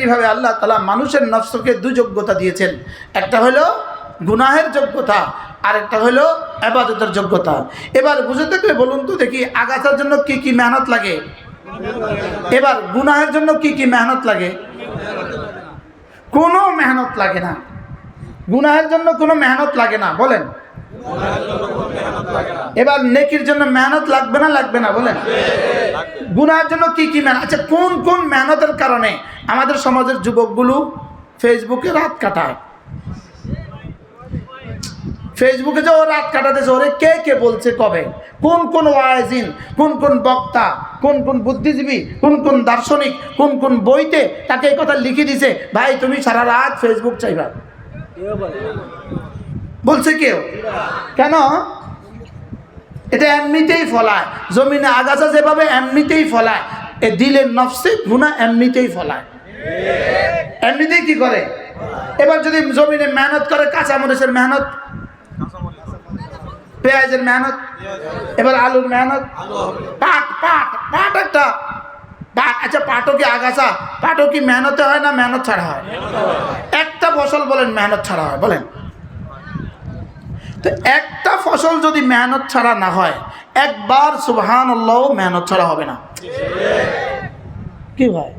এইভাবে আল্লাহ তাআলা মানুষের নফসকে দুই যোগ্যতা দিয়েছেন, একটা হলো গুনাহের যোগ্যতা আর একটা হলো ইবাদতের যোগ্যতা। এবার বুঝে থাকলে বলুন তো দেখি, আগাছার জন্য কি কি মেহনত লাগে, এবার গুনাহের জন্য কি কি মেহনত লাগে? কোনো মেহনত লাগে না। গুনাহের জন্য কোনো মেহনত লাগে না, বলেন। এবার নেকির জন্য মেহনত লাগবে না লাগবে না, বলেন। গুনাহের জন্য কি কি মেহনত? আচ্ছা, কোন কোন মেহনতের কারণে আমাদের সমাজের যুবকগুলো ফেসবুকে রাত কাটায়? ফেসবুকে যে ও রাত কাটাতেছে, ওরে কে কে বলছে কবে? কোন কোন ওয়াইজিন, কোন কোন বক্তা, কোন কোন বুদ্ধিজীবী, কোন কোন দার্শনিক, কোন কোন বইতে তাকে এই কথা লিখে দিছে, ভাই তুমি সারা রাত ফেসবুক চাইবা? বলছে কেউ? কেন? এটা এমনিতেই ফলায়, জমিনে আগাছা যেভাবে এমনিতেই ফলায়, এ দিলের নফসে গুনাহ এমনিতেই ফলায়, এমনিতেই কি করে। এবার যদি জমিনে মেহনত করে, কাঁচামরিচের মেহনত, পেঁয়াজের মেহনত, এবার আলুর মেহনত, পাট পাট পাট একটা পাট, আচ্ছা পাটও কি আগাছা? পাটও কি মেহনতে হয় না মেহনত ছাড়া হয়? একটা ফসল বলেন মেহনত ছাড়া হয়, বলেন। তো একটা ফসল যদি মেহনত ছাড়া না হয়, একবার সুবহানাল্লাহ মেহনত ছাড়া হবে না। কি হয়?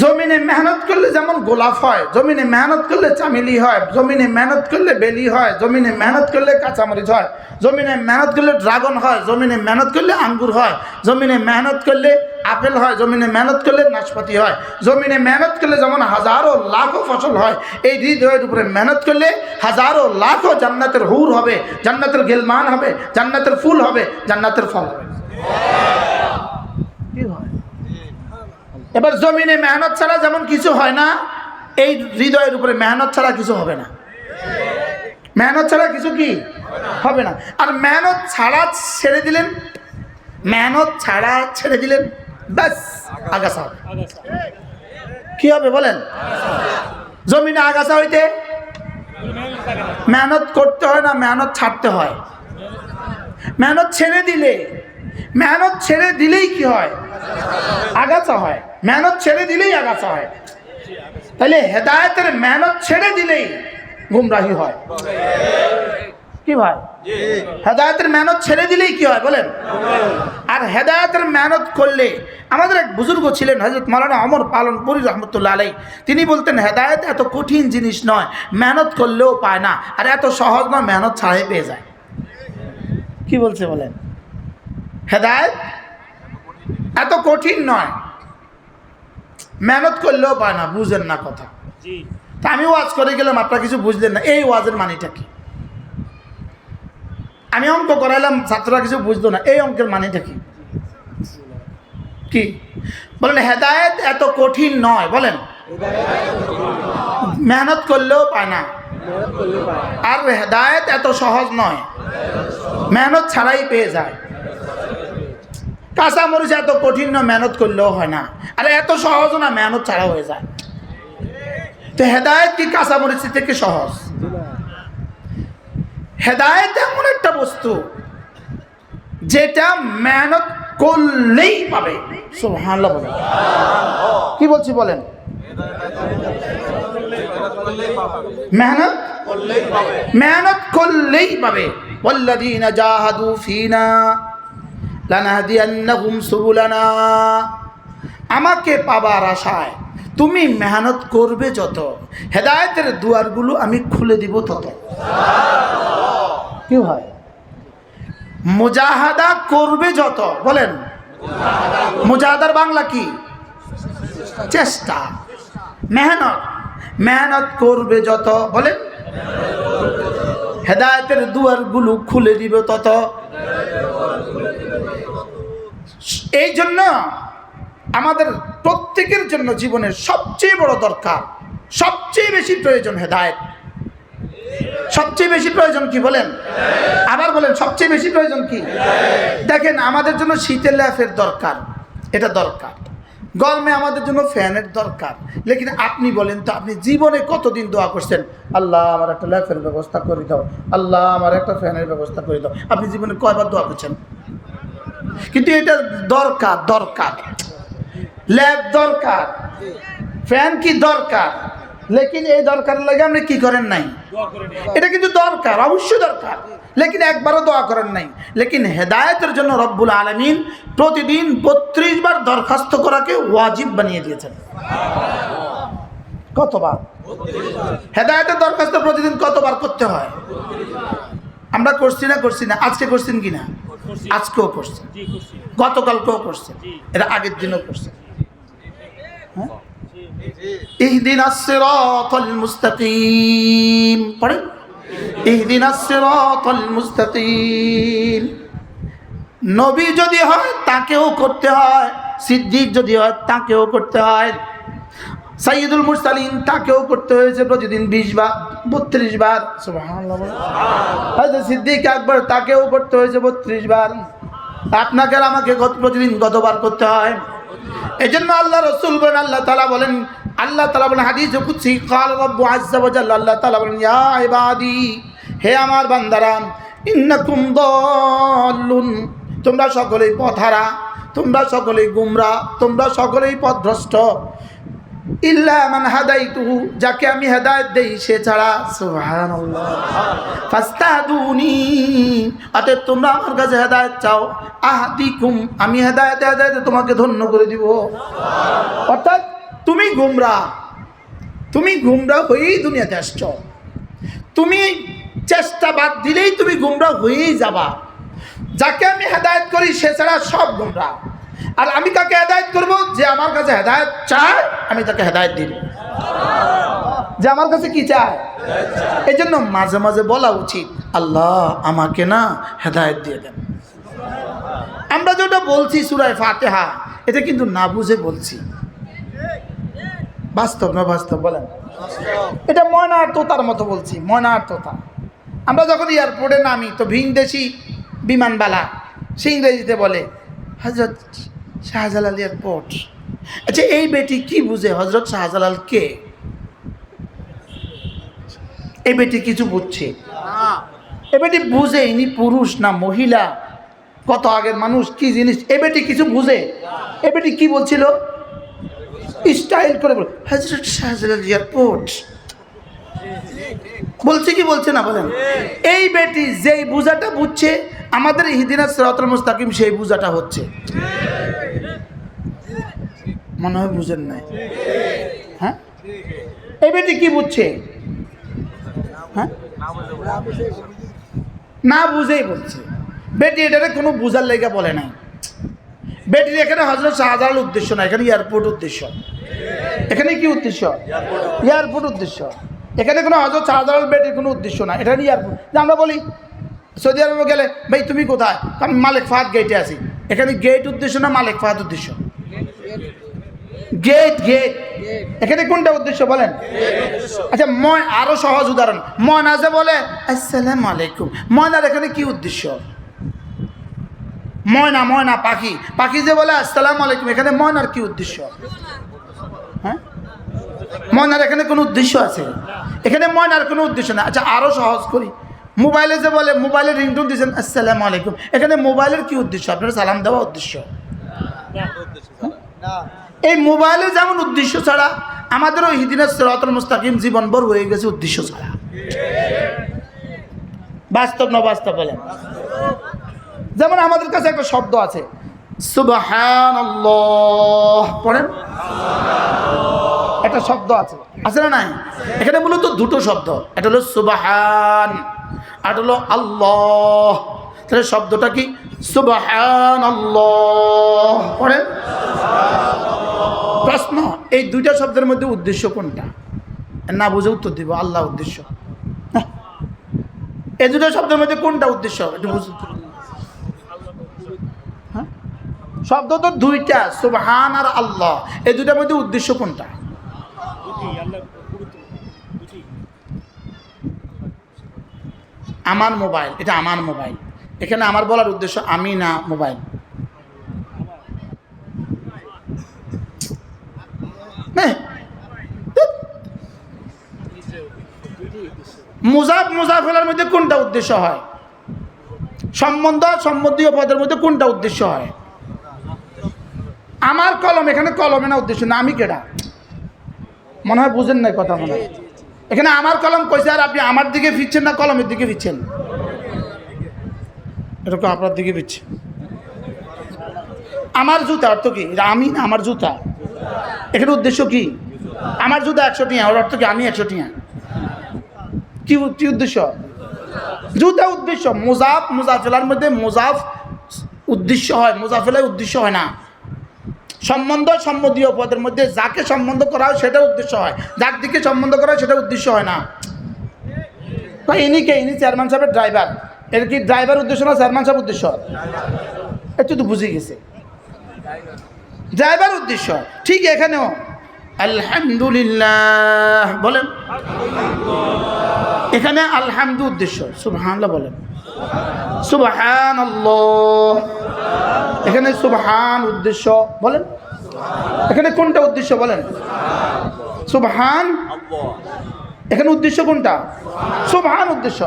জমিনে মেহনত করলে যেমন গোলাপ হয়, জমিনে মেহনত করলে চামেলি হয়, জমিনে মেহনত করলে বেলি হয়, জমিনে মেহনত করলে কাঁচামরিচ হয়, জমিনে মেহনত করলে ড্রাগন হয়, জমিনে মেহনত করলে আঙ্গুর হয়, জমিনে মেহনত করলে আপেল হয়, জমিনে মেহনত করলে নাশপাতি হয়, জমিনে মেহনত করলে যেমন হাজারো লাখো ফসল হয়, এই হৃদয়ের উপরে মেহনত করলে হাজারো লাখো জান্নাতের হুর হবে, জান্নাতের গেলমান হবে, জান্নাতের ফুল হবে, জান্নাতের ফল হবে। কি হয়? এবার জমিনে মেহনত ছাড়া যেমন কিছু হয় না, এই হৃদয়ের উপরে মেহনত ছাড়া কিছু হবে না। মেহনত ছাড়া কিছু কি হবে না। আর মেহনত ছাড়া ছেড়ে দিলেন, মেহনত ছাড়া ছেড়ে দিলেন, ব্যাস আগাছা হবে। কি হবে বলেন? জমিনে আগাছা হইতে মেহনত করতে হয় না মেহনত ছাড়তে হয়? মেহনত ছেড়ে দিলে, মেহনত ছেড়ে দিলেই কি হয়? আগাছা হয়। মেহনত ছেড়ে দিলেই আগাছা হয়। তাহলে হেদায়েতের মেহনত ছেড়ে দিলেই গুমরাহি হয়। কি ভাই? হেদায়েতের মেহনত ছেড়ে দিলেই কি হয় বলেন? আর হেদায়েতের মেহনত করলে, আমাদের এক বুজুর্গ ছিলেন হযরত মাওলানা ওমর পালনপুরি রহমতুল্লাহ আলাইহি, তিনি বলতেন হেদায়েত এত কঠিন জিনিস নয়, মেহনত করলেও পায় না, আর এত সহজ নয়, মেহনত ছাড়াই পেয়ে যায়। কি বলছে বলেন? হেদায়েত এত কঠিন নয়, মেহনত করলেও পায় না। বুঝেন না কথা? তা আমি ওয়াজ করে গেলাম, আপনারা কিছু বুঝলেন না, এই ওয়াজের মানেটা কি? আমি অঙ্ক করাইলাম, ছাত্ররা কিছু বুঝলো না, এই অঙ্কের মানেটা কি? কি বলেন? হেদায়েত এত কঠিন নয়, বলেন। মেহনত করলেও পায় না। আর হেদায়েত এত সহজ নয়, মেহনত ছাড়াই পেয়ে যায়। কাঁচামরিচ এত কঠিন না, মেহনত করলেও হয় না। আর এত সহজও না, মেহনত ছাড়া হয়ে যায়। তো হেদায়েত কি কাঁচামরিচ থেকে সহজ? হেদায়েত এমন একটা বস্তু যেটা মেহনত করলেই পাবে। সুবহানাল্লাহ বলেন। কি বলছি বলেন? মেহনত করলেই পাবে। ওয়াল্লাযীনা জাহাদু ফীনা লানাহদিয়ান্নাহুম সুবুলানা। আমাকে পাবার আশায় তুমি মেহনত করবে যত, হেদায়েতের দুয়ারগুলো আমি খুলে দিব তত। কি হয়? মুজাহাদা করবে যত, বলেন। মুজাহাদার বাংলা কি? চেষ্টা। মেহনত, মেহনত করবে যত, বলেন, হেদায়েতের দুয়ারগুলো খুলে দিবে তত। এই জন্য আমাদের প্রত্যেকের জন্য জীবনের সবচেয়ে বড় দরকার, সবচেয়ে বেশি প্রয়োজন হেদায়েত। সবচেয়ে বেশি প্রয়োজন কি বলেন? আবার বলেন, সবচেয়ে বেশি প্রয়োজন কি? দেখেন, আমাদের জন্য শীতের ল্যাফের দরকার, এটা দরকার। গরমে আমাদের জন্য ফ্যানের দরকার। লেকিন আপনি বলেন তো, আপনি জীবনে কতদিন দোয়া করছেন, আল্লাহ আমার একটা ল্যাফের ব্যবস্থা করে দাও, আল্লাহ আমার একটা ফ্যানের ব্যবস্থা করে দাও? আপনি জীবনে কয়বার দোয়া করছেন? কিন্তু এটা দরকার, দরকার। ল্যাব দরকার, ফ্যান কি দরকার, লেকিন এই দরকারের লাগে আপনি কি করেন নাই? এটা কিন্তু দরকার, অবশ্যই দরকার, লেকিন একবারও দোয়া করেন নাই। লেকিন হেদায়েতের জন্য রব্বুল আলামিন প্রতিদিন 32 বার দরখাস্ত করাকে ওয়াজিব বানিয়ে দিয়েছেন। কতবার? হেদায়েতের দরখাস্ত প্রতিদিন কতবার করতে হয়? আমরা করছি না? আজকে করছেন কিনা? আজকেও করছেন, গতকালকেও করছেন, এর আগের দিনও করছেন। ইহদিনাস সিরাতাল মুস্তাকিম পড়েন, ইহদিনাস সিরাতাল মুস্তাকিম। নবী যদি হয় তাকেও করতে হয়, সিদ্দিক যদি হয় তাকেও করতে হয়, সাইয়্যিদুল মুরসালিন তাকেও করতে হয়েছে প্রতিদিন 20 বার 32 বার। সুবহানাল্লাহ। হযরত সিদ্দিক আকবর তাকেও করতে হয়েছে 32 বার। আপনাকে আর আমাকে প্রতিদিন কতবার করতে হয়? এজন্য আল্লাহ রাসূল বলেন, আল্লাহ তাআলা বলেন হাদিসে কুদসি, ক্বাল রাব্বু আযজা ওয়া জাল্লা, আল্লাহ তাআলা বলেন, ইয়া ইবাদি, হে আমার বান্দারা, ইন্নাকুম দাল্লুন, তোমরা সকলেই পথহারা, তোমরা সকলেই গুমরাহ, তোমরা সকলেই পথভ্রষ্ট, ইল্লা মান হাদাইতুহু, যাকে আমি হেদায়েত দেই সে ছাড়া। সুবহানাল্লাহ। ফাস্তাদুনি, অতএব তোমরা আমার কাছে হেদায়েত চাও। আহদিকুম, আমি হেদায়েতে তোমাকে ধন্য করে দিব। অর্থাৎ তুমি গুমরাহ হয়েই দুনিয়াতে আসছো। তুমি চেষ্টা বাদ দিলেই তুমি গুমরাহ হয়েই যাবা। যাকে আমি হেদায়েত করি সে ছাড়া সব গুমরাহ। আর আমি কাকে হেদায়েত করব? যে আমার কাছে হেদায়েত চায় আমি তাকে হেদায়েত দিব। যে আমার কাছে কি চায়? এই জন্য মাঝে মাঝে বলা উচিত, আল্লাহ আমাকে না হেদায়েত দিয়ে দেন। আমরা যেটা বলছি সূরা ফাতিহা, এটা কিন্তু না বুঝে বলছি। বাস্তব না বাস্তব বলেন? এটা ময়না আর তোতার মতো বলছি, ময়না আর তোতা। আমরা যখন এয়ারপোর্টে নামি তো ভিনদেশি বিমানবালা সে ইংরেজিতে বলে হযরত শাহজালাল এয়ারপোর্ট। আচ্ছা, এই বেটি কি বুঝে হযরত শাহজালাল কে? এই বেটি কিছু বুঝছে? এ বেটি বুঝে ইনি পুরুষ না মহিলা, কত আগের মানুষ, কি জিনিস, এ বেটি কিছু বুঝে? এ বেটি কি বলছিল? স্টাইল করে বল, হযরত শাহজালাল এয়ারপোর্ট বলছে কি বলছে না বলেন? এই বেটি যেই বুঝাটা বুঝছে, আমাদের ইহদিনাস সিরাতাল মুস্তাকিম সেই বুঝাটা হচ্ছে। মনে হয় বুঝেন নাই? হ্যাঁ, এই বেটি কি বুঝছে? হ্যাঁ, না বুঝেই বলছে। বেটি এটারে কোনো বুঝার লেগে বলে নাই। বেটির এখানে হযরত শাহজালাল উদ্দেশ্য না, এখানে এয়ারপোর্ট উদ্দেশ্য। এখানে কি উদ্দেশ্য? এয়ারপোর্ট উদ্দেশ্য। এখানে কোনো হযরত শাহজালাল বেটির কোনো উদ্দেশ্য না, এখানে এয়ারপোর্ট। আমরা বলি সৌদি আরবে গেলে, ভাই তুমি কোথায়? আমি মালিক ফাহাদ গেটে আছি। এখানে গেট উদ্দেশ্য না মালিক ফাহাদ উদ্দেশ্য? গেট। এখানে কোনটা উদ্দেশ্য বলেন? আচ্ছা, আরো সহজ উদাহরণ, ময়না যে বলে আসসালামু আলাইকুম, ময়নার এখানে কি উদ্দেশ্য? ময়না পাখি যে বলে আসসালামু আলাইকুম, এখানে ময়নার কি উদ্দেশ্য? হ্যাঁ, ময়নার এখানে কোনো উদ্দেশ্য আছে? এখানে ময়নার কোনো উদ্দেশ্য না। আচ্ছা, আরো সহজ করি, মোবাইলে যে বলে, মোবাইলের রিংটোন দিয়েছেন আসসালামু আলাইকুম, এখানে মোবাইলের কি উদ্দেশ্য? আপনার সালাম দেওয়া উদ্দেশ্য? এই মোবাইলের যেমন উদ্দেশ্য ছাড়া আমাদেরও ইহদিনাস সিরাতাল মুস্তাকিম জীবনভর হয়ে গেছে উদ্দেশ্য ছাড়া। বাস্তব না বাস্তব বলেন? যেমন আমাদের কাছে একটা শব্দ আছে সুবহানাল্লাহ, পড়েন, একটা শব্দ আছে না নাই? এখানে মূলত দুটো শব্দ, এটা হলো সুবহান আর হলো আল্লাহ। তাহলে শব্দটা কি? সুবহানাল্লাহ, পড়েন। প্রশ্ন, এই দুইটা শব্দের মধ্যে উদ্দেশ্য কোনটা? না বুঝে উত্তর দিব আল্লাহ উদ্দেশ্য। এই দুটো শব্দের মধ্যে কোনটা উদ্দেশ্য একটু বুঝুন। হ্যাঁ, শব্দ তো দুইটা, সুবহান আর আল্লাহ। এই দুটার মধ্যে উদ্দেশ্য কোনটা? আমার মোবাইল, এটা আমার মোবাইল। এখানে আমার বলার উদ্দেশ্য আমি না মোবাইল। মুজাফেলার মধ্যে কোনটা উদ্দেশ্য হয়? সম্বন্ধীয় পদের মধ্যে কোনটা উদ্দেশ্য হয়? আমার কলম, এখানে কলমে না উদ্দেশ্য না, আমি কেডা মনে হয় বুঝেন নাই কথা মনে হয়। এখানে আমার কলম কইছে, আর আপনি আমার দিকে ফিরছেন না কলমের দিকে ফিরছেন? এরকম আপনার দিকে ফিরছে। আমার জুতা অর্থ কি? এটা আমি না, আমার জুতা। এখানে উদ্দেশ্য কি? আমার জুতা 100 টিয়া, ওর অর্থ কি আমি 100 টিয়া? কি উদ্দেশ্য? জুতা উদ্দেশ্য। মুজাফ মুজাফেলার মধ্যে মুজাফ উদ্দেশ্য হয়, মুজাফেলায় উদ্দেশ্য হয় না। সম্বন্ধ সম্বন্ধীয় পদের মধ্যে যাকে সম্বন্ধ করা হয় সেটা উদ্দেশ্য হয়, যার দিকে সম্বন্ধ করা হয় সেটা উদ্দেশ্য হয় না। ইনি চেয়ারম্যান সাহেবের ড্রাইভার, এর কি ড্রাইভার উদ্দেশ্য না চেয়ারম্যান সাহেব উদ্দেশ্য? একটু তো বুঝে গেছে, ড্রাইভার উদ্দেশ্য। ঠিক এখানেও আলহামদুলিল্লাহ বলেন, এখানে আলহামদু উদ্দেশ্য। সুবহানাল্লাহ বলেন, সুবহানাল্লাহ। এখানে সুবহান উদ্দেশ্য বলেন। এখানে কোনটা উদ্দেশ্য বলেন? সুবহান। এখানে উদ্দেশ্য কোনটা? সুবহান উদ্দেশ্য।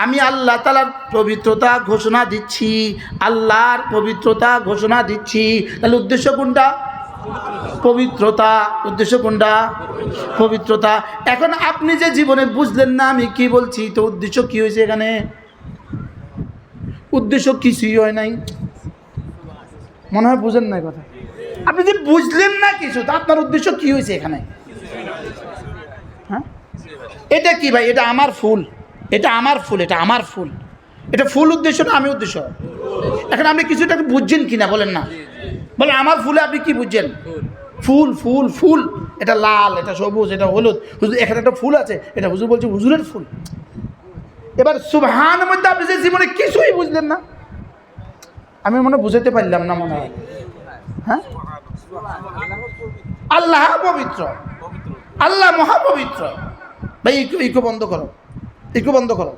আমি আল্লাহ তাআলার পবিত্রতা ঘোষণা দিচ্ছি, আল্লাহর পবিত্রতা ঘোষণা দিচ্ছি। তাহলে উদ্দেশ্য কোনটা? পবিত্রতা। উদ্দেশ্য কোনটা? পবিত্রতা। এখন আপনি যে জীবনে বুঝলেন না আমি কি বলছি, তো উদ্দেশ্য কি হয়েছে এখানে? উদ্দেশ্য কিছুই হয় নাই, মনে হয় বুঝেন নাই কথা। আপনি যে বুঝলেন না কিছু, তা আপনার উদ্দেশ্য কি হয়েছে এখানে? হ্যাঁ, এটা কি ভাই? এটা আমার ফুল, এটা আমার ফুল, এটা আমার ফুল। এটা ফুল উদ্দেশ্য না আমি উদ্দেশ্য? এখন আপনি কিছুটা বুঝছেন কিনা বলেন না? বলেন আমার ফুলে আপনি কি বুঝছেন? ফুল ফুল ফুল, এটা লাল, এটা সবুজ, এটা হলুদ। হুজুর এখানে একটা ফুল আছে, এটা হুজুর বলছে হুজুরের ফুল। এবার সুবহানের মধ্যে আপনি যে জীবনে কিছুই বুঝলেন না, আমি মনে বুঝাতে পারলাম না মনে হয়। হ্যাঁ, আল্লাহ পবিত্র, আল্লাহ মহাপবিত্র। ভাই ইকো বন্ধ করো, ইকো বন্ধ করো।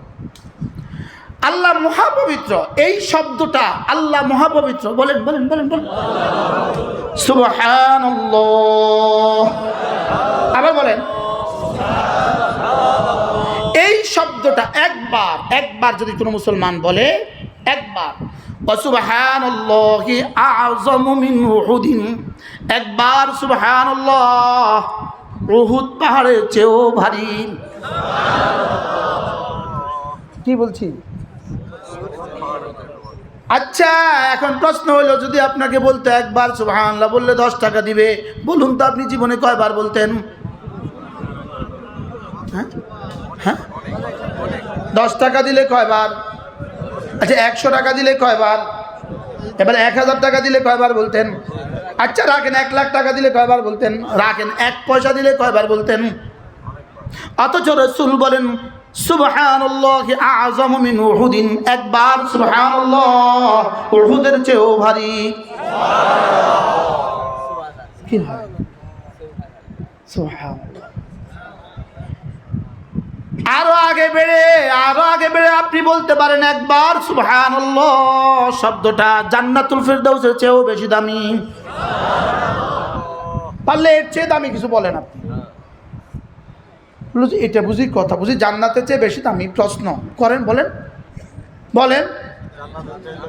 আল্লাহ মহাপবিত্র, এই শব্দটা আল্লাহ মহাপবিত্র। বলেন বলেন বলেন বলেন সুবহানাল্লাহ। আবার বলেন। এই শব্দটা একবার যদি কোনো মুসলমান বলে, একবার সুবহানাল্লাহি আ'যামু মিন উহুদিন, একবার সুবহানাল্লাহ উহুদ পাহাড়ের চেয়েও ভারী। কি বলছি? আচ্ছা, এখন প্রশ্ন হলো, যদি আপনাকে বলতে একবার সুবহানাল্লাহ বললে 10 টাকা দিবে, বলুন তো আপনি জীবনে কয়বার বলতেন? হ্যাঁ হ্যাঁ, 10 টাকা দিলে কয়বার? আচ্ছা 100 টাকা দিলে কয়বার? এবার 1000 টাকা দিলে কয়বার বলতেন? আচ্ছা রাখেন 1 লাখ টাকা দিলে কয়বার বলতেন? রাখেন 1 পয়সা দিলে কয়বার বলতেন? অথচ রাসূল বলেন সুবহানাল্লাহি আ'যামু মিন উহুদিন, একবার সুবহানাল্লাহ উহুদের চেয়েও ভারী। কি হয়? সুবহানাল্লাহ। আরো আগে বেড়ে আপনি বলতে পারেন একবার সুবহানাল্লাহ শব্দটা জান্নাতুল ফেরদাউসের চেয়েও বেশি দামি। পারলে এর চেয়ে দামি কিছু বলেন আপনি। এটা বুঝি কথা বুঝি জান্নাতের চেয়ে বেশি দামি? প্রশ্ন করেন, বলেন বলেন।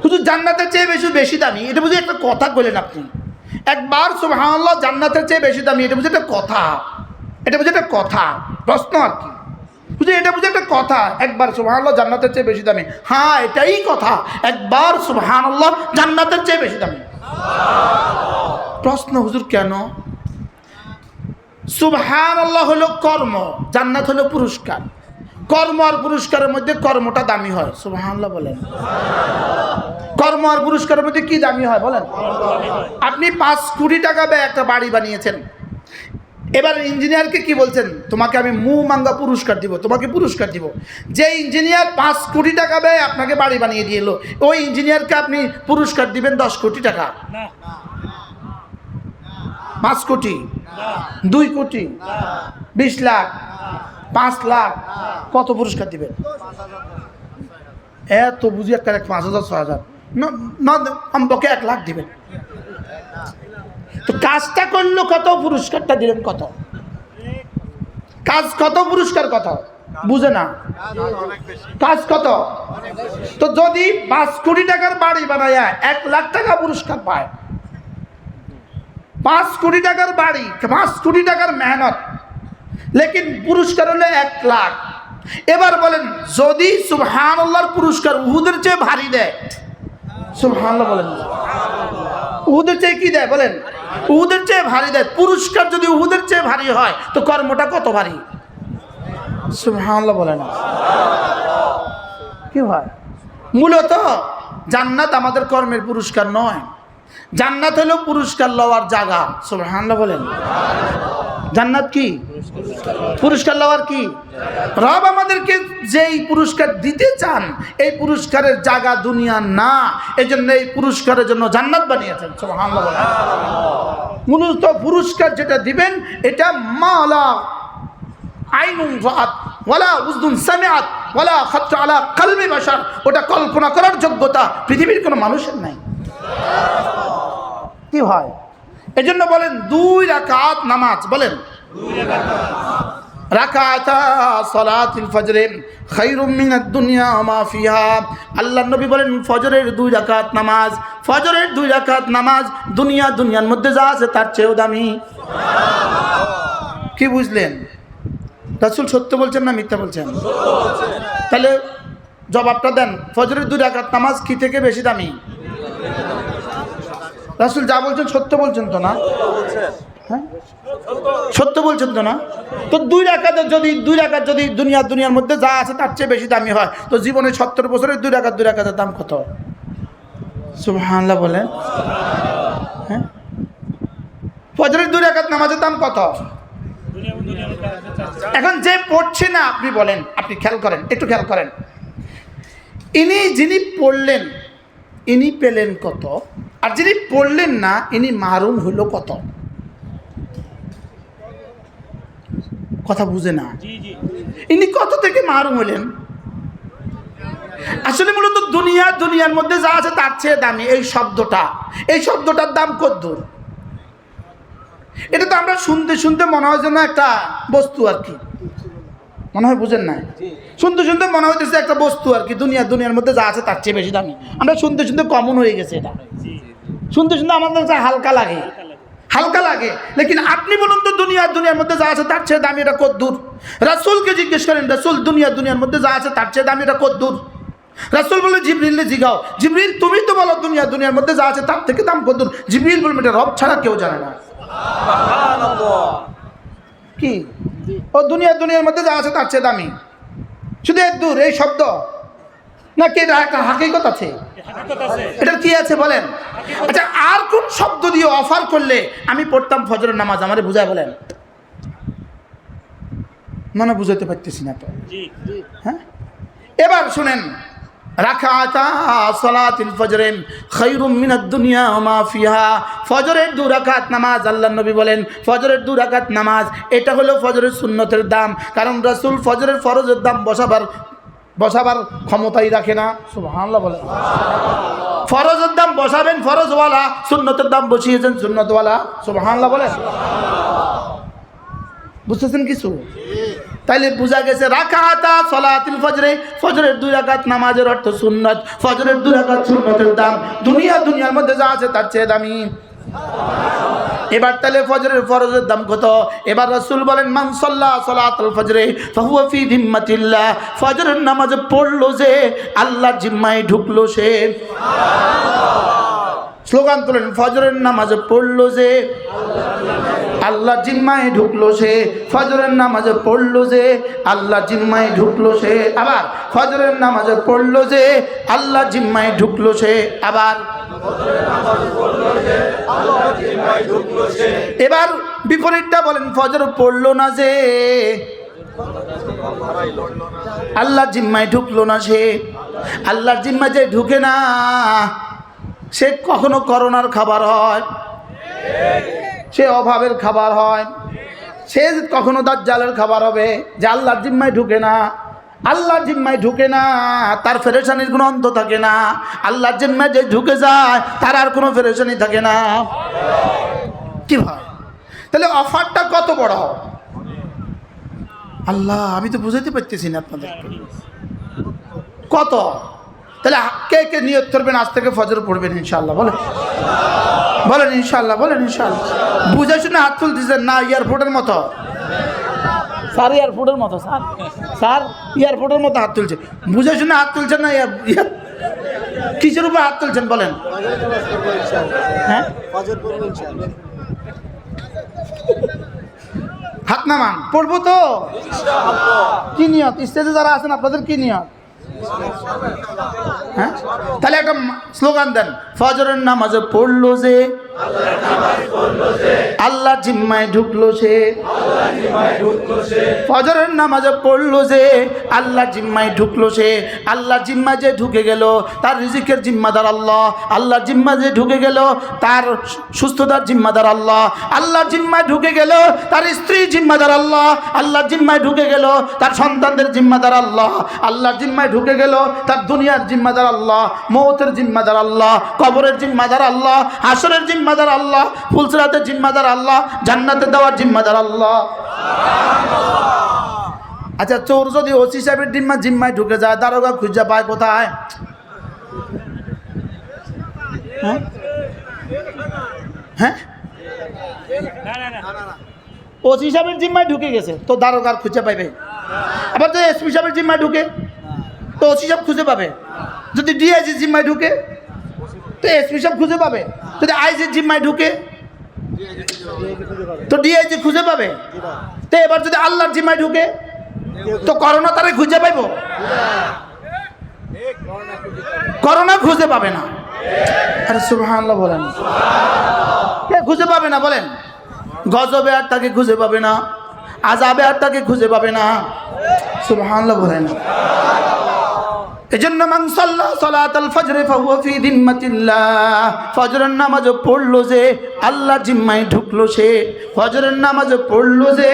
শুধু জান্নাতের চেয়ে বেশি দামি, এটা বুঝি একটা কথা বলেন আপনি। একবার সুবহানাল্লাহ জান্নাতের চেয়ে বেশি দামি, এটা বুঝি একটা কথা, এটা বুঝি একটা কথা। প্রশ্ন আর কি, বুঝি এটা বুঝি একটা কথা। একবার সুবহানাল্লাহ জান্নাতের চেয়ে বেশি দামি, হ্যাঁ এটাই কথা। একবার সুবহানাল্লাহ জান্নাতের চেয়ে বেশি দামি। প্রশ্ন হুজুর কেন? সুবহানাল্লাহ হলো কর্ম, জান্নাত হলো পুরস্কার। কর্ম আর পুরস্কারের মধ্যে কর্মটা দামি হয়। সুবহানাল্লাহ বলেন। কর্ম আর পুরস্কারের মধ্যে কি দামি হয় বলেন? আপনি 5 কোটি টাকা ব্যয় একটা বাড়ি বানিয়েছেন, এবার ইঞ্জিনিয়ারকে কি বলছেন? তোমাকে আমি মাঙ্গা পুরস্কার দিব, তোমাকে পুরস্কার দিব। যে ইঞ্জিনিয়ার 5 কোটি টাকা ব্যয় আপনাকে বাড়ি বানিয়ে দিয়ে এলো, ওই ইঞ্জিনিয়ারকে আপনি পুরস্কার দিবেন 10 কোটি টাকা? 5 কোটি, 2 কোটি, 20 লাখ, 5 লাখ, কত পুরস্কার দিবেন? এত বুঝি একটা 5,000 6,000 না, আমাকে 1 লাখ দিবেন। তো কাজটা করলো কত, পুরস্কারটা দিলেন কত? কাজ কত, পুরস্কার কত? বুঝে না কাজ কত। তো যদি 5 কোটি টাকার বাড়ি বানায় 1 লাখ টাকা পুরস্কার পায়, 5 কোটি টাকার বাড়ি, 5 কোটি টাকার মেহনত, লেকিন পুরস্কার হলো 1 লাখ। এবার বলেন যদি সুবহানাল্লাহর পুরস্কার উহুদের চেয়ে ভারী দেয়, সুবহানাল্লাহ বলেন, উহুদের চেয়ে কি দেয় বলেন, উহুদের চেয়ে ভারী দেয়, পুরস্কার যদি উহুদের চেয়ে ভারী হয় তো কর্মটা কত ভারী, সুবহানাল্লাহ বলেন। কি হয়, মূলত জান্নাত আমাদের কর্মের পুরস্কার নয়, জান্নাত হলো পুরস্কার লওয়ার জায়গা, সুবহানাল্লাহ বলেন। জান্নাত কি পুরস্কার লওয়ার কি, রব আমাদেরকে যেই পুরস্কার দিতে চান এই পুরস্কারের জায়গা দুনিয়া না, এজন্য এই পুরস্কারের জন্য জান্নাত বানিয়েছেন, সুবহানাল্লাহ বলেন। মূলত পুরস্কার যেটা দিবেন এটা মালা আইনুন রাআত ওয়ালা উযুন সামিআত ওয়ালা খাত্র আলা কলবি বাশার, ওটা কল্পনা করার যোগ্যতা পৃথিবীর কোনো মানুষের নাই। কি হয়, এজন্য বলেন 2 রাকাত নামাজ, বলেন রাকাতা সালাতুল ফজর খায়রুম মিনাদ দুনিয়া ওয়া মা ফিহা। আল্লাহর নবী বলেন ফজরের 2 রাকাত নামাজ, ফজরের 2 রাকাত নামাজ দুনিয়ার মধ্যে যা আছে তার চেয়েও দামি। কি বুঝলেন, রাসূল সত্য বলছেন না মিথ্যা বলছেন? তাহলে জবাবটা দেন, ফজরের 2 রাকাত নামাজ কি থেকে বেশি দামি? রাসূল যা বলছেন সত্য বলছেন তো না? হ্যাঁ সত্য বলছেন তো না? তো 2 রাকাত যদি দুনিয়ার মধ্যে যা আছে তার চেয়ে বেশি দামি হয় তো জীবনে 70 বছরের 2 রাকাতের দাম কত? সুবহানাল্লাহ বলেন। হ্যাঁ ফজরের 2 রাকাত নামাজের দাম কত? এখন যে পড়ছে না আপনি বলেন, আপনি খেয়াল করেন, একটু খেয়াল করেন, যিনি পড়লেন ইনি পেলেন কত, আর যিনি পড়লেন না ইনি মাহরুম হইল কত? কথা বুঝে না, ইনি কত থেকে মাহরুম হইলেন? আসলে মূলত দুনিয়ার মধ্যে যা আছে তার চেয়ে দামি এই শব্দটার দাম কত দূর? এটা তো আমরা শুনতে মনে হয় যেন একটা বস্তু আর কি, মনে হয় বুঝেন না, শুনতে মনে হইতেছে একটা বস্তু আর কি, দুনিয়ার মধ্যে যা আছে তার চেয়ে বেশি দামি। আমরা শুনতে কমন হয়ে গেছে, এটা শুনতে আমাদের কাছে হালকা লাগে, লেকিন আপনি বলুন তো দুনিয়ার মধ্যে যা আছে তার চেয়ে দামি এটা কত দূর? রাসূলকে জিজ্ঞেস করেন, রাসূল দুনিয়ার মধ্যে যা আছে তার চেয়ে দামি এটা কত দূর? রাসূল বলে জিবরিলকে জিগাও, জিবরিল তুমি তো বলো দুনিয়ার মধ্যে যা আছে তার থেকে দাম কত দূর? জিবরিল বলবে এটা রব ছাড়া কেউ জানে না। কি ও দুনিয়ার মধ্যে যা আছে তার চেয়ে দামি, শুধু এর দূর এই শব্দ নাকি এটা একটা হাকিকত আছে? এটা কি আছে বলেন? আচ্ছা আর কোন শব্দ দিয়ে অফার করলে আমি পড়তাম ফজরের নামাজ, আমারে বুঝায় বলেন, মনে বুঝাইতে পারতেছি না তো। হ্যাঁ এবার শুনেন, রাকাতা সালাতুল ফজর খায়রুম মিনাদ দুনিয়া ওয়া মা ফিহা, ফজরের 2 রাকাত নামাজ, আল্লাহর নবী বলেন ফজরের 2 রাকাত নামাজ এটা হলো ফজরের সুন্নতের দাম, কারণ রাসূল ফজরের ফরজের দাম বসাবার ক্ষমতাই রাখে না। সুবহানাল্লাহ বলেন। ফরজের দাম বসাবেন ফরজওয়ালা, সুন্নতের দাম বসিয়েছেন সুন্নতওয়ালা। সুবহানাল্লাহ বলেন। বুঝতেছেন কিছু? তাইলে বোঝা গেছে রাকাতা সালাতুল ফজর, ফজরের 2 রাকাত নামাজের অর্থ সুন্নত, ফজরের 2 রাকাত সুন্নতের দাম দুনিয়ার মধ্যে যা আছে তার চেয়ে দামি। এবার তাহলে ফজরের দাম কত? এবার রাসূল বলেন মান সাল্লা সালাতুল ফজর ফাহুয়া ফি যিম্মাতিল্লাহ, ফজরের নামাজ পড়লো যে আল্লাহর জিম্মায় ঢুকলো সে। স্লোগান তোলেন, ফজরের নামাজ পড়লো যে আল্লাহর জিম্মায় ঢুকলো সে, ফজরের নামাজ পড়লো যে আল্লাহর জিম্মায় ঢুকলো সে। আবার ফজরের নামাজ পড়লো যে আল্লাহর জিম্মায় ঢুকলো সে। আবার এবার বিপরীতটা বলেন, ফজর পড়লো না যে আল্লাহর জিম্মায় ঢুকলো না সে। আল্লাহর জিম্মায় যে ঢুকে না সে কখনো করোনার খাবার হয়, সে অভাবের খাবার হয়, সে কখনো দাজ্জালের খাবার হবে। যে আল্লাহর জিম্মায় ঢুকে না, আল্লাহর জিম্মায় ঢুকে না তার পেরেশানির কোনো অন্ত থাকে না। আল্লাহর জিম্মায় যে ঢুকে যায় তার আর কোনো পেরেশানি থাকে না। কি হয় তাহলে অফারটা কত বড়? আল্লাহ আমি তো বুঝাইতে পারতেছি না আপনাদের কত। তাহলে কে নিয়ত করবেন আজ থেকে ফজর পড়বেন ইনশাআল্লাহ বলে? বলেন ইনশাল্লাহ, বলেন ইনশাল্লাহ। বুঝে শুনে হাত তুলতেছেন না এয়ারপোর্টের মতো। স্যার এয়ারপোর্টের মতো, স্যার স্যার এয়ারপোর্টের মতো হাত তুলছে। বুঝে শুনে হাত তুলছেন না কিসের উপর হাত তুলছেন বলেন? হ্যাঁ, হাত নামান, পড়বো তো। কি নিয়ত? স্টেজে যারা আছেন আপনাদের কি নিয়ত? হ্যাঁ, তাহলে একটা স্লোগান দেন, ফজরের নামাজে পড়লো যে আল্লাহ জিম্মায় ঢুকলো সে। ফজরের নামাজে পড়লো যে আল্লাহ জিম্মায় ঢুকলো সে। আল্লাহ জিম্মায় যে ঢুকে গেল তার রিজিকের জিম্মাদার আল্লাহ। আল্লাহ জিম্মায় যে ঢুকে গেল তার সুস্থতার জিম্মাদার আল্লাহ। আল্লাহ জিম্মায় ঢুকে গেল তার স্ত্রী জিম্মাদার আল্লাহ। আল্লাহ জিম্মায় ঢুকে গেল তার সন্তানদের জিম্মাদার আল্লাহ। আল্লাহ জিম্মায় ঢুকে গেল তার দুনিয়ার জিম্মাদার আল্লাহ, মৌতের জিম্মাদার আল্লাহ, কবরের জিম্মাদার আল্লাহ, হাসরের জিম্মাদার আল্লাহ, ফুলসিরাতের জিম্মাদার আল্লাহ, জান্নাতে দেওয়ার জিম্মাদার আল্লাহ। আচ্ছা, চোর যদি ওসি সাহেবের জিম্মায় ঢুকে যায়, দারোগা খুঁজে পায় কোথায়? হ্যাঁ হ্যাঁ, ওসি সাহেবের জিম্মায় ঢুকে গেছে তো দারোগার খুঁজে পাইবে। আবার যদি এসপি সাহেবের জিম্মায় ঢুকে তো ওসি সাহেব খুঁজে পাবে। যদি ডিআইজি জিম্মায় ঢুকে তো এসপি সাহেব খুঁজে পাবে। যদি আইজি জিম্মায় ঢুকে তো ডিআইজি খুঁজে পাবে। তো এবার যদি আল্লাহর জিম্মায় ঢুকে তো করোনা তারে খুঁজে পাইব? করোনা খুঁজে পাবে না। আরে সুবহানাল্লাহ বলেন, কে খুঁজে পাবে না বলেন? গজবে আর তাকে খুঁজে পাবে না, আযাবে আর তাকে খুঁজে পাবে না। সুবহানাল্লাহ বলেন। এজন্য মান সাল্লা সালাতাল ফজরে ফাহুয়া ফি যিম্মাতিল্লাহ। ফজরের নামাজ পড়লো যে আল্লাহ জিম্মায় ঢুকলো সে। ফজরের নামাজ পড়লো যে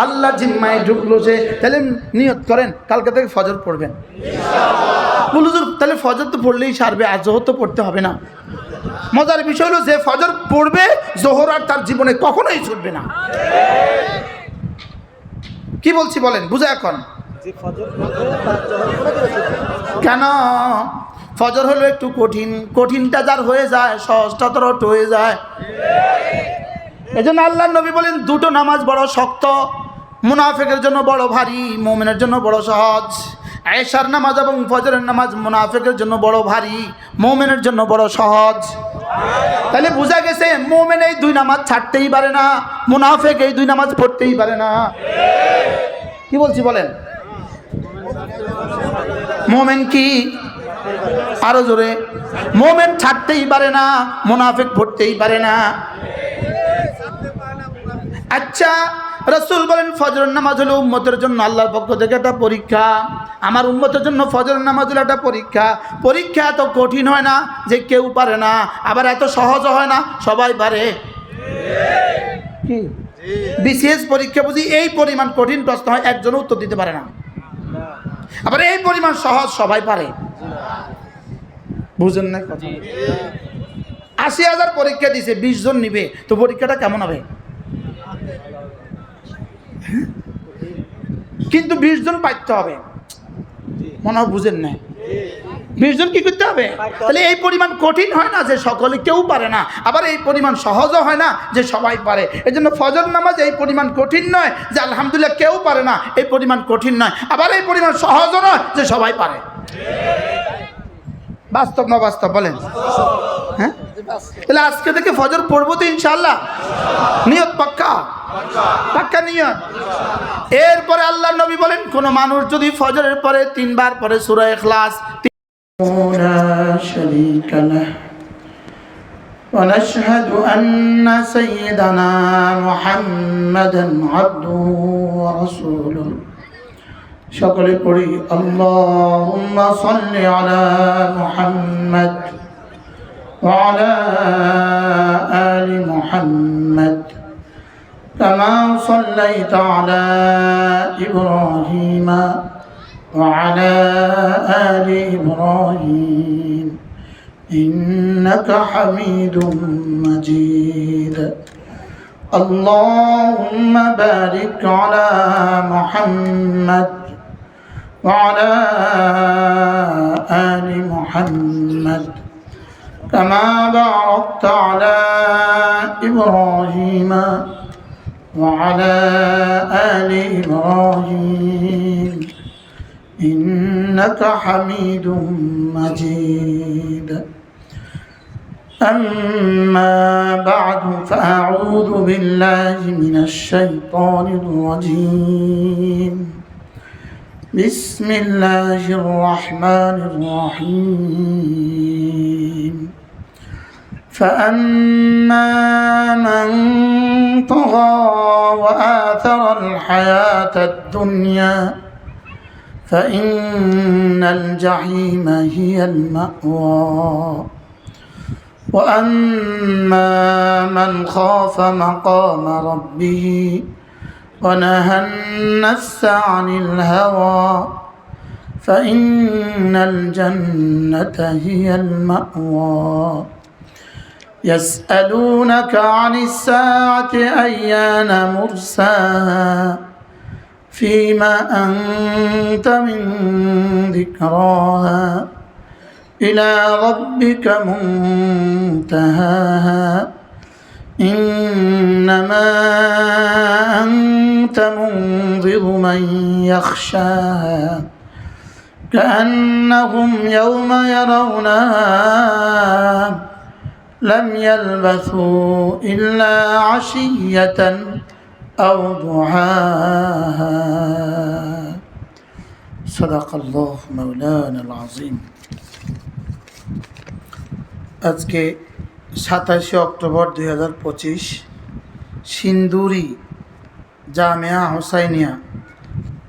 আল্লাহ জিম্মায় ঢুকলো সে। তাহলে নিয়ত করেন কালকে থেকে ফজর পড়বেন ইনশাআল্লাহ। হুজুর তাহলে ফজর তো পড়লেই সারবে, আর যোহর তো পড়তে হবে না। মজার বিষয় হলো যে ফজর পড়বে যোহর আর তার জীবনে কখনোই ছুটবে না। কি বলছি বলেন, বুঝা এখন? কেন? ফজর হলো একটু কঠিন, কঠিনটা যার হয়ে যায় সহজটা তরট হয়ে যায়। এই জন্য আল্লাহ নবী বলেন দুটো নামাজ বড় শক্ত, মুনাফিকের জন্য বড় ভারী, মুমিনের জন্য বড় সহজ। এশার নামাজ এবং ফজরের নামাজ মুনাফিকের জন্য বড় ভারী, মুমিনের জন্য বড় সহজ। তাহলে বোঝা গেছে মুমিন এই দুই নামাজ ছাড়তেই পারে না, মুনাফিক এই দুই নামাজ পড়তেই পারে না। কি বলছি বলেন? মুমিন কি? আরো জোরে। মুমিন ছাড়তেই পারে না, মুনাফিক পড়তেই পারে না। আচ্ছা, রাসূল বলেন ফজরের নামাজ হলো উম্মতের জন্য আল্লাহর পক্ষ থেকে একটা পরীক্ষা। আমার উম্মতের জন্য ফজরের নামাজ হলো একটা পরীক্ষা। পরীক্ষা এত কঠিন হয় না যে কেউ পারে না, আবার এত সহজ হয় না সবাই পারে। কি বিসিএস পরীক্ষা বুঝি এই পরিমাণ কঠিন প্রশ্ন হয় একজন উত্তর দিতে পারে না, আবার এই পরিমাণ সহজ সবাই পারে। বুঝেন না কথা? ৮০,০০০ পরীক্ষা দিছে, ২০ জন নিবে, তো পরীক্ষাটা কেমন হবে? কিন্তু ২০ জন পাইতে হবে, মনে হয় বুঝেন না? ২০ জন কি করতে হবে? তাহলে এই পরিমাণ কঠিন হয় না যে সকলে কেউ পারে না, আবার এই পরিমাণ সহজও হয় না যে সবাই পারে। এই জন্য ফজর নামাজ এই পরিমাণ কঠিন নয় যে আলহামদুলিল্লাহ কেউ পারে না, এই পরিমাণ কঠিন নয়, আবার এই পরিমাণ সহজও নয় যে সবাই পারে। বাস্তব না বাস্তব বলেন? হ্যাঁ, তাহলে আজকে থেকে ফজর পড়বো তো ইনশাআল্লাহ। নিয়ত পাক্কা? পাক্কা নিয়ত। এরপরে আল্লাহর নবী বলেন কোন মানুষ যদি ফজরের পরে ৩ বার পরে সূরা ইখলাস لا شريك له ونشهد أن سيدنا محمدا عبده ورسوله সকলে পড়ি আল্লাহুম্মা সাল্লি আলা মুহাম্মাদ ওয়া আলা আলি মুহাম্মাদ কামা সাল্লাইতা আলা ইব্রাহিমা وعلى آل إبراهيم إنك حميد مجيد اللهم بارك على محمد وعلى آل محمد كما باركت على إبراهيم وعلى آل إبراهيم إنك حميد مجيد. أما بعد فأعوذ بالله من الشيطان الرجيم. بسم الله الرحمن الرحيم. فأما من طغى وآثر الحياة الدنيا فإن الجحيم هي المأوى. وأما من خاف مقام ربه ونهى النفس عن الهوى فإن الجنة هي المأوى. يسألونك عن الساعة أيان مرساها فيما أنت من ذكراها إلى ربك منتهاها إنما أنت منذر من يخشاها كأنهم يوم يرونها لم يلبثوا إلا عشية أو ضحاها. صدق الله مولانا العظيم. আজকে 27 অক্টোবর 2025 সিন্দুরি জামিয়া হুসাইনিয়া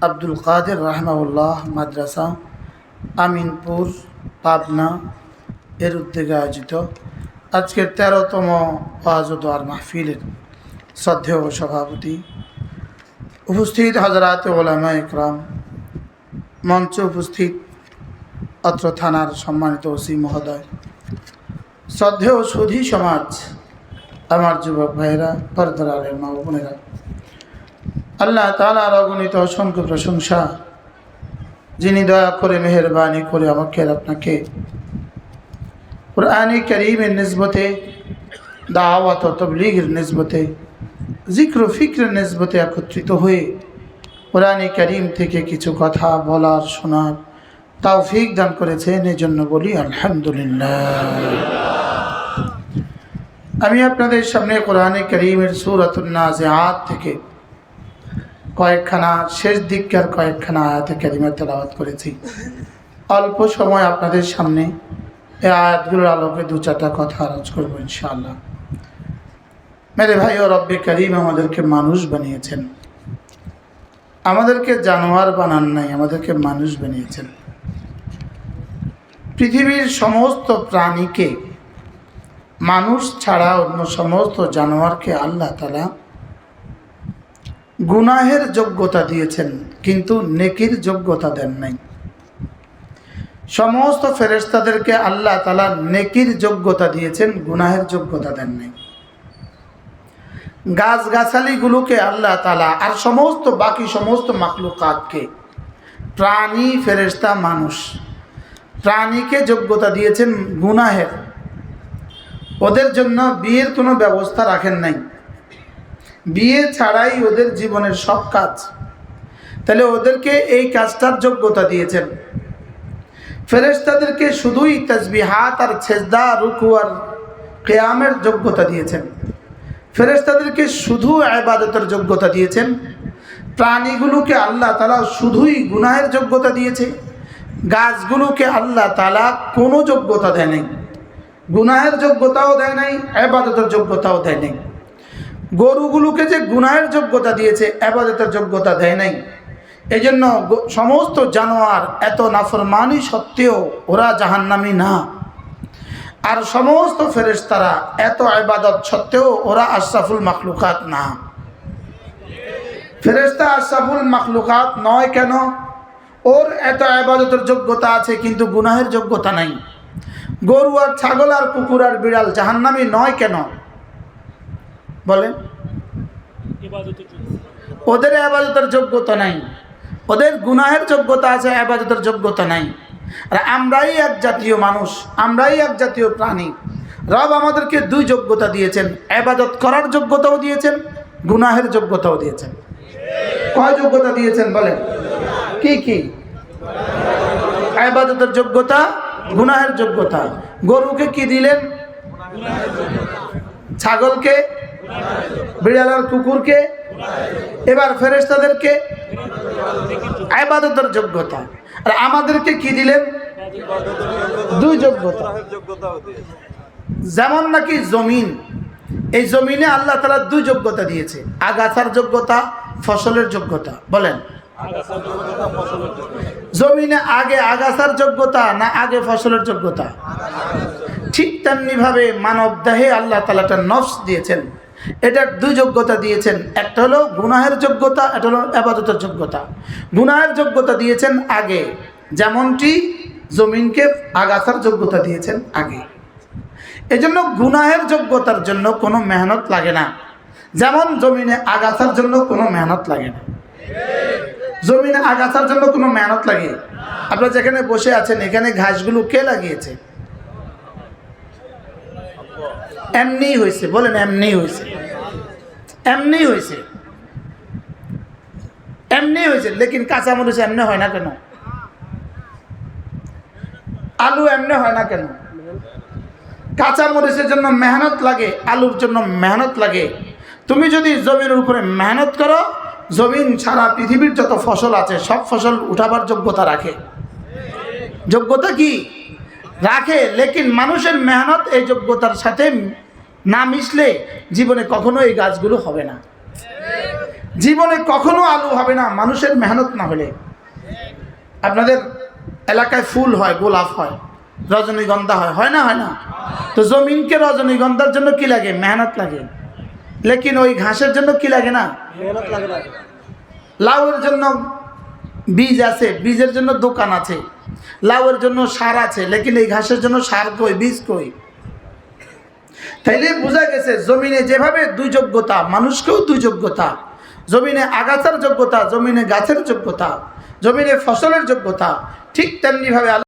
আব্দুল কাদের রাহমাহুল্লাহ মাদ্রাসা আমিনপুর পাবনা এর উদ্যোগে আয়োজিত আজকের 13তম ওয়াজ ও দোয়ার মাহফিলের শ্রদ্ধেয় সভাপতি, উপস্থিত হযরত উলামা ইকরাম, মঞ্চে উপস্থিত অত্র থানার সম্মানিত ওসি মহোদয়, শ্রদ্ধেয় সুধী সমাজ, আমার যুবক ভাইয়েরা, পর্দার আলের মা ও বোনেরা, আল্লাহ তাআলার অগণিত অসংখ্য প্রশংসা, যিনি দয়া করে মেহেরবানি করে আমাকে আপনাকে কুরআনে কারীমের নিসবতে, দাওয়াত ও তাবলীগের নিসবতে, জিক্র ও ফিক্রের নিসবতে একত্রিত হয়ে কুরআনে কারীম থেকে কিছু কথা বলার শোনার তৌফিক দান করেছেন, এজন্য বলি আলহামদুলিল্লাহ। আমি আপনাদের সামনে কোরআনে কারীমের সূরাতুন নাজিআত থেকে কয়েকখানা শেষ দিককার কয়েকখানা আয়াতে কারিমা তেলাওয়াত করেছি। অল্প সময় আপনাদের সামনে এই আয়াতগুলোর আলোকে দু চারটা কথা আলোচ করবো ইনশাআল্লাহ। মেরে ভাই ও রব্বে কারীম আমাদেরকে মানুষ বানিয়েছেন, আমাদেরকে জানোয়ার বানান নাই, আমাদেরকে মানুষ বানিয়েছেন। পৃথিবীর সমস্ত প্রাণীকে, মানুষ ছাড়া অন্য সমস্ত জানোয়ারকে আল্লাহ তাআলা গুনাহের যোগ্যতা দিয়েছেন, কিন্তু নেকির যোগ্যতা দেন নাই। সমস্ত ফেরেশতাদেরকে আল্লাহ তাআলা নেকির যোগ্যতা দিয়েছেন, গুনাহের যোগ্যতা দেন নাই। গাছগাছালিগুলোকে আল্লাহ তাআলা আর সমস্ত বাকি সমস্ত মাখলুকাতকে, প্রাণী, ফেরেশতা, মানুষ, প্রাণীকে যোগ্যতা দিয়েছেন গুনাহের। ওদের জন্য বিয়ের কোনো ব্যবস্থা রাখেন নাই, বিয়ে ছাড়াই ওদের জীবনের সব কাজ, তাহলে ওদেরকে এই কাজটার যোগ্যতা দিয়েছেন। ফেরেশতাদেরকে শুধুই তাসবিহাত আর সেজদা, রুকু আর কিয়ামের যোগ্যতা দিয়েছেন। ফেরেশতাদেরকে শুধু ইবাদতের যোগ্যতা দিয়েছেন। প্রাণীগুলোকে আল্লাহ তাআলা শুধুই গুনাহের যোগ্যতা দিয়েছে। গাছগুলোকে আল্লাহ তাআলা কোনো যোগ্যতা দেয় নাই, গুনাহের যোগ্যতাও দেয় নাই, ইবাদতের যোগ্যতাও দেয় নাই। গরুগুলোকে যে গুনাহের যোগ্যতা দিয়েছে, ইবাদতের যোগ্যতা দেয় নাই। এই জন্য সমস্ত জানোয়ার এত নাফরমানি সত্ত্বেও ওরা জাহান্নামী না, আর সমস্ত ফেরেশতারা এত ইবাদত সত্ত্বেও ওরা আশরাফুল মাখলুকাত না। ফেরেশতা আশরাফুল মাখলুকাত নয় কেন? ওর এত ইবাদতের যোগ্যতা আছে কিন্তু গুনাহের যোগ্যতা নাই। গরু আর ছাগল আর কুকুর আর বিড়াল জাহান্নামী নয় কেন বলেন? ওদের ইবাদতের যোগ্যতা নাই, ওদের গুনাহের যোগ্যতা আছে, ইবাদতের যোগ্যতা নাই। আর আমরাই এক জাতীয় মানুষ, আমরাই এক জাতীয় প্রাণী। রব আমাদেরকে দুই যোগ্যতা দিয়েছেন, ইবাদত করার যোগ্যতাও দিয়েছেন, গুনাহের যোগ্যতাও দিয়েছেন। কয় যোগ্যতা দিয়েছেন বলেন? কি কি? ইবাদতের যোগ্যতা, গুনাহের যোগ্যতা। গরুকে কি দিলেন? ছাগলকে, বিড়াল আর কুকুরকে, এবার ফেরেশতাদেরকে ইবাদতের যোগ্যতা। আর আমাদেরকে কি দিলেন? দুই যোগ্যতা। যেমন নাকি জমিন, এই জমিনে আল্লাহ তাআলা দুই যোগ্যতা দিয়েছে, আগাছার যোগ্যতা, ফসলের যোগ্যতা। বলেন, জমিনে আগে আগাছার যোগ্যতা না আগে ফসলের যোগ্যতা? ঠিক তেমনি ভাবে মানব দেহে আল্লাহ তাআলা একটা নফস দিয়েছেন, এটার দুই যোগ্যতা দিয়েছেন। একটা হলো গুনাহের যোগ্যতা, একটা হলো ইবাদতের যোগ্যতা। গুনাহের যোগ্যতা দিয়েছেন আগে, যেমনটি জমিনকে আগাছার যোগ্যতা দিয়েছেন আগে। এজন্য গুনাহের যোগ্যতার জন্য কোনো মেহনত লাগে না, যেমন জমিনে আগাছার জন্য কোনো মেহনত লাগে না। জমিনে আগাছার জন্য কোনো মেহনত লাগে? আপনারা যেখানে বসে আছেন এখানে ঘাসগুলো কে লাগিয়েছে? এমনি হয়েছে। বলেন, এমনি হয়েছে। এমনি হয়েছে, এমনি হয়েছে। লেকিন কাঁচামরিচ এমনি হয় না কেন? আলু এমনি হয় না কেন? কাঁচামরিচের জন্য মেহনত লাগে, আলুর জন্য মেহনত লাগে। তুমি যদি জমির উপরে মেহনত করো, জমিন সারা পৃথিবীর যত ফসল আছে সব ফসল উঠাবার যোগ্যতা রাখে। যোগ্যতা কি রাখে? লেকিন মানুষের মেহনত এই যোগ্যতার সাথে না মিশলে জীবনে কখনো এই গাছগুলো হবে না, জীবনে কখনো আলু হবে না মানুষের মেহনত না হলে। আপনাদের এলাকায় ফুল হয়, গোলাপ হয়, রজনীগন্ধা হয়, হয় না? হয় না? তো জমিনকে রজনীগন্ধার জন্য কি লাগে? মেহনত লাগে। লেকিন ওই ঘাসের জন্য কি লাগে না? মেহনত লাগে না। লাউয়ের জন্য বীজ আছে, বীজের জন্য দোকান আছে, লাউয়ের জন্য সার আছে, লেকিন এই ঘাসের জন্য সার কই, বীজ কই? তাইলে বোঝা গেছে জমিনে যেভাবে দুই যোগ্যতা, মানুষকেও দুই যোগ্যতা। জমিনে আগাছার যোগ্যতা, জমিনে গাছের যোগ্যতা, জমিনে ফসলের যোগ্যতা, ঠিক তেমনি ভাবে